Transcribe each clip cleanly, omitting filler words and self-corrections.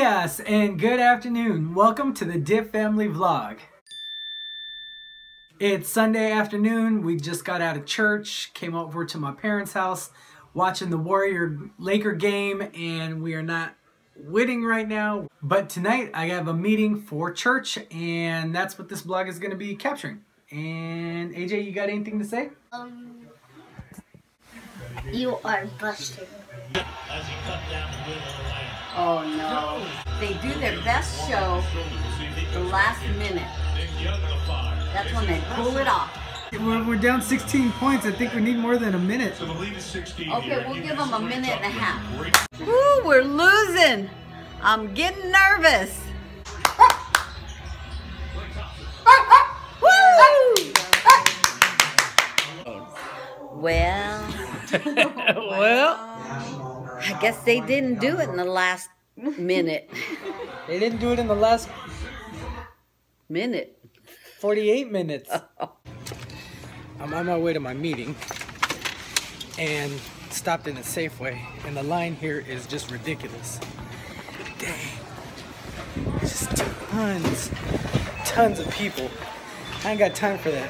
Buenos and good afternoon. Welcome to the Diff Family Vlog. It's Sunday afternoon. We just got out of church, came over to my parents' house, watching the Warrior-Laker game, and we are not winning right now. But tonight I have a meeting for church, and that's what this vlog is going to be capturing. And AJ, you got anything to say? You are busted. Oh no. They do their best show the last minute. That's when they pull it off. We're down 16 points. I think we need more than a minute. Okay, we'll give them a minute and a half. Woo, we're losing. I'm getting nervous. Woo! Well, I guess they didn't do it in the last minute. They didn't do it in the last Minute. 48 minutes. I'm on my way to my meeting and stopped in a Safeway, and the line here is just ridiculous. Dang. Just tons of people. I ain't got time for that.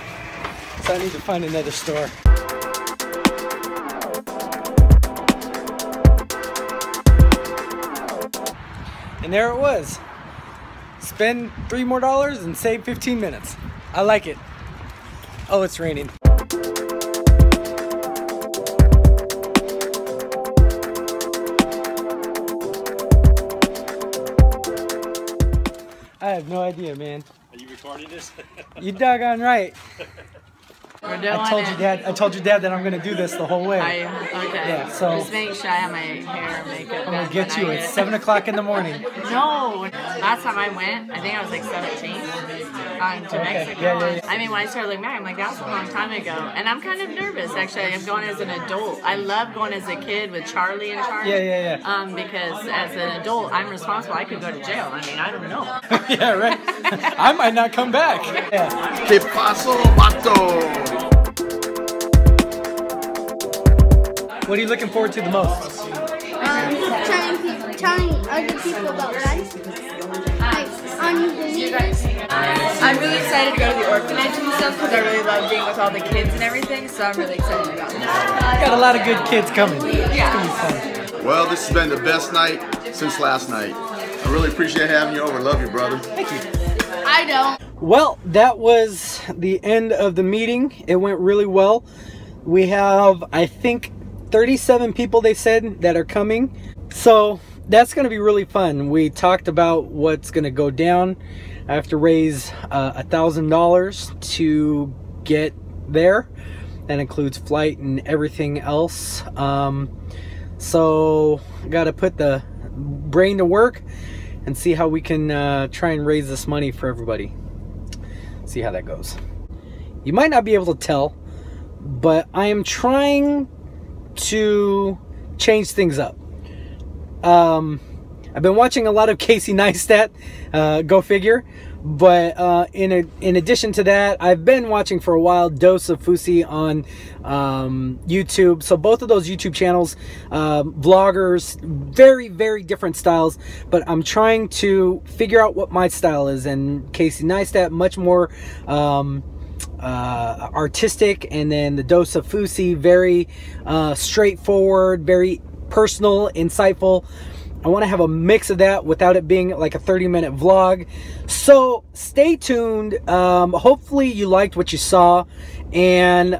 So I need to find another store. And there it was. Spend $3 more and save 15 minutes. I like it. Oh, it's raining. I have no idea, man. Are you recording this? You doggone right. We're doing I told your dad that I'm gonna do this the whole way. Okay. Yeah, so just making sure I have my hair and makeup. I'm gonna get you. It's 7 o'clock in the morning. No, last time I went, I think I was like 17 to Mexico. Yeah. I mean, when I started looking back, I'm like, that was a long time ago, and I'm kind of nervous actually. I'm going as an adult. I love going as a kid with Charlie in charge. Yeah. Because as an adult, I'm responsible. I could go to jail. I mean, I don't know. Yeah, right. I might not come back. Yeah. ¿Qué pasó, vato? What are you looking forward to the most? Telling other people about life. Like, on the news. I'm really excited to go to the orphanage and stuff because I really love being with all the kids and everything. So I'm really excited about that. Got a lot of good kids coming. Yeah. It's gonna be fun. Well, this has been the best night since last night. I really appreciate having you over. Love you, brother. Thank you. I don't. Well, that was the end of the meeting. It went really well. We have, I think, 37 people, they said, that are coming. So that's going to be really fun. We talked about what's going to go down. I have to raise $1,000 to get there. That includes flight and everything else. So got to put the brain to work and see how we can try and raise this money for everybody. See how that goes. You might not be able to tell, but I am trying to change things up. I've been watching a lot of Casey Neistat, go figure, but in addition to that, I've been watching for a while Dose of Fusi on YouTube. So both of those YouTube channels, vloggers, very different styles, but I'm trying to figure out what my style is. And Casey Neistat, much more artistic, and then the Dose of Fusi, very straightforward, very personal, insightful. I want to have a mix of that without it being like a 30-minute vlog. So stay tuned. Hopefully you liked what you saw, and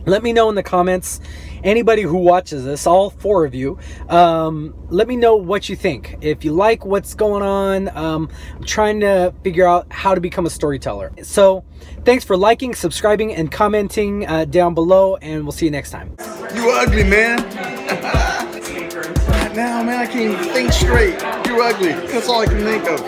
let me know in the comments, anybody who watches this, all 4 of you, let me know what you think. If you like what's going on, I'm trying to figure out how to become a storyteller. So thanks for liking, subscribing, and commenting down below, and we'll see you next time. You ugly, man. Right now, man, I can't even think straight. You ugly. That's all I can think of.